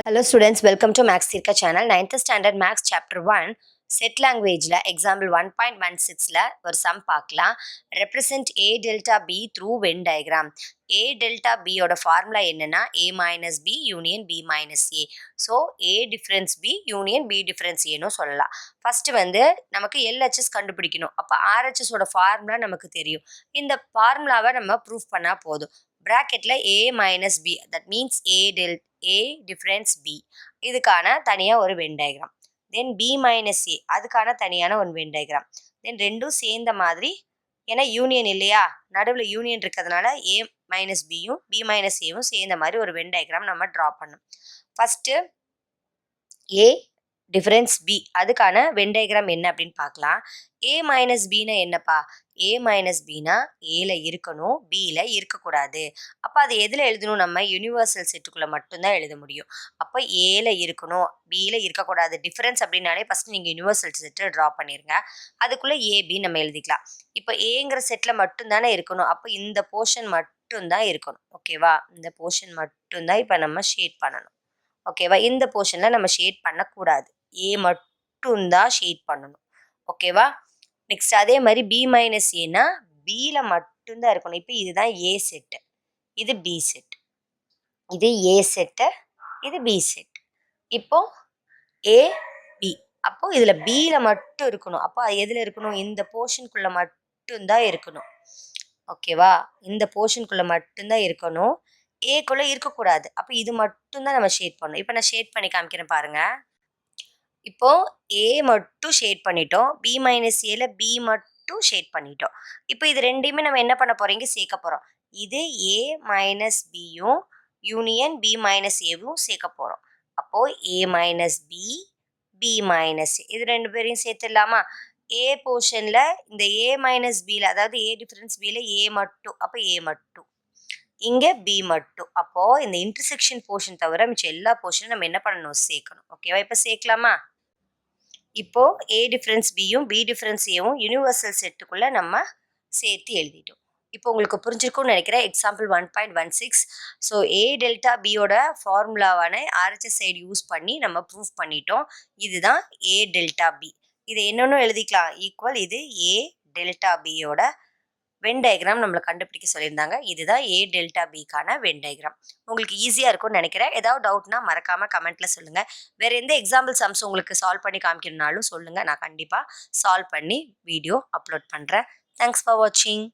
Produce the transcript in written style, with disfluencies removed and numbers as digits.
Hello students, welcome to Max Thirka channel. 9th standard Max chapter 1 set language la example 1.16 la ஒரு sum பார்க்கலாம். represent A delta B through Venn diagram. A delta B ஓட formula என்னன்னா A minus B union B minus A. So A difference B union B difference A னு சொல்லலாம். First வந்து நமக்கு LHS கண்டுபிடிக்கணும். அப்ப RHS ஓட ஃபார்முலா நமக்கு தெரியும். இந்த ஃபார்முலாவை நம்ம ப்ரூஃப் பண்ணா போதும். பிராக்கெட்ல A minus B that means A difference B இதுக்கான தனியா ஒரு Venn diagram. Then B minus A அதுக்கான தனியான ஒரு வென் டயக்ராம். தென் ரெண்டும் சேர்ந்த மாதிரி ஏன்னா யூனியன் இல்லையா, நடுவில் யூனியன் இருக்கிறதுனால A minus Bயும் B minus Aவும் சேர்ந்த மாதிரி ஒரு வென் டயக்ராம் நம்ம ட்ரா பண்ணணும். ஃபர்ஸ்ட் A டிஃபரன்ஸ் B அதுக்கான வென் டயக்ராம் என்ன அப்படின்னு பார்க்கலாம். A மைனஸ் பின்னா என்னப்பா, A மைனஸ் பின்னா ஏல இருக்கணும், பியில் இருக்கக்கூடாது. அப்போ அது எதில் எழுதணும், நம்ம யூனிவர்சல் செட்டுக்குள்ளே மட்டும்தான் எழுத முடியும். அப்போ ஏல இருக்கணும், பியில் இருக்கக்கூடாது. டிஃபரன்ஸ் அப்படின்னாலே ஃபஸ்ட்டு நீங்கள் யூனிவர்சல் செட்டை ட்ரா பண்ணிடுங்க. அதுக்குள்ளே ஏபி நம்ம எழுதிக்கலாம். இப்போ ஏங்கிற செட்டில் மட்டும்தானே இருக்கணும், அப்போ இந்த போர்ஷன் மட்டும்தான் இருக்கணும். ஓகேவா, இந்த போர்ஷன் மட்டும்தான் இப்போ நம்ம ஷேட் பண்ணணும். ஓகேவா, இந்த போர்ஷனில் நம்ம ஷேட் பண்ணக்கூடாது, ஏ மட்டும்தான் ஷேட் பண்ணணும். ஓகேவா, நெக்ஸ்ட் அதே மாதிரி பி மைனஸ் ஏன்னா பியில் மட்டும்தான் இருக்கணும். இப்போ இதுதான் ஏ செட்டு, இது பி செட், இது ஏ செட்டு, இது பி செட். இப்போ ஏ பி, அப்போ இதில் பியில் மட்டும் இருக்கணும். அப்போ அது எதில் இருக்கணும், இந்த போர்ஷனுக்குள்ளே மட்டும்தான் இருக்கணும். ஓகேவா, இந்த போர்ஷனுக்குள்ளே மட்டும்தான் இருக்கணும், ஏக்குள்ளே இருக்கக்கூடாது. அப்போ இது மட்டும்தான் நம்ம ஷேட் பண்ணணும். இப்போ நான் ஷேட் பண்ணி காமிக்கிறேன் பாருங்க. இப்போ ஏ மட்டும் ஷேட் பண்ணிட்டோம், பி மைனஸ் ஏல பி மட்டும் ஷேட் பண்ணிட்டோம். இப்போ இது ரெண்டையுமே நம்ம என்ன பண்ண போறோம், இங்கே சேர்க்க போகிறோம். இது ஏ மைனஸ் பியும் யூனியன் பி மைனஸ் ஏவும் சேர்க்க போகிறோம். அப்போது ஏ மைனஸ் பி, பி மைனஸ் ஏ, இது ரெண்டு பேரையும் சேர்த்துடலாமா. ஏ போர்ஷனில் இந்த ஏ மைனஸ் பியில், அதாவது ஏ டிஃபரன்ஸ் பியில் ஏ மட்டும், அப்போ ஏ மட்டும், இங்கே பி மட்டும். அப்போது இந்த இன்டர்செக்ஷன் போர்ஷன் தவிர மிச்சம் எல்லா போர்ஷனும் நம்ம என்ன பண்ணணும், சேர்க்கணும். ஓகேவா, இப்போ சேர்க்கலாமா. இப்போ ஏ டிஃபரன்ஸ் பியும் பி டிஃபரன்ஸ் ஏவும் யூனிவர்சல் செட்டுக்குள்ளே நம்ம சேர்த்து எழுதிட்டோம். இப்போ உங்களுக்கு புரிஞ்சிருக்கும்னு நினைக்கிறேன். எக்ஸாம்பிள் 1.16. ஸோ ஏ டெல்டா பியோட ஃபார்முலாவான ஆர்ஹெச்எஸ் சைடு யூஸ் பண்ணி நம்ம ப்ரூஃப் பண்ணிட்டோம். இதுதான் ஏ டெல்டா பி. இதை என்னென்னு எழுதிக்கலாம், ஈக்குவல் இது ஏ டெல்டா பியோட வென் டயக்ராம் நம்மளை கண்டுபிடிக்க சொல்லியிருந்தாங்க. இதுதான் ஏ டெல்டா பிக்கான வென் டயக்ராம். உங்களுக்கு ஈஸியாக இருக்கும்னு நினைக்கிறேன். ஏதாவது டவுட்னா மறக்காமல் கமெண்ட்டில் சொல்லுங்கள். வேறு எந்த எக்ஸாம்பிள் சம்ஸ் உங்களுக்கு சால்வ் பண்ணி காமிக்கணும்னாலும் சொல்லுங்கள், நான் கண்டிப்பாக சால்வ் பண்ணி வீடியோ அப்லோட் பண்ணுறேன். தேங்க்ஸ் ஃபார் வாட்சிங்.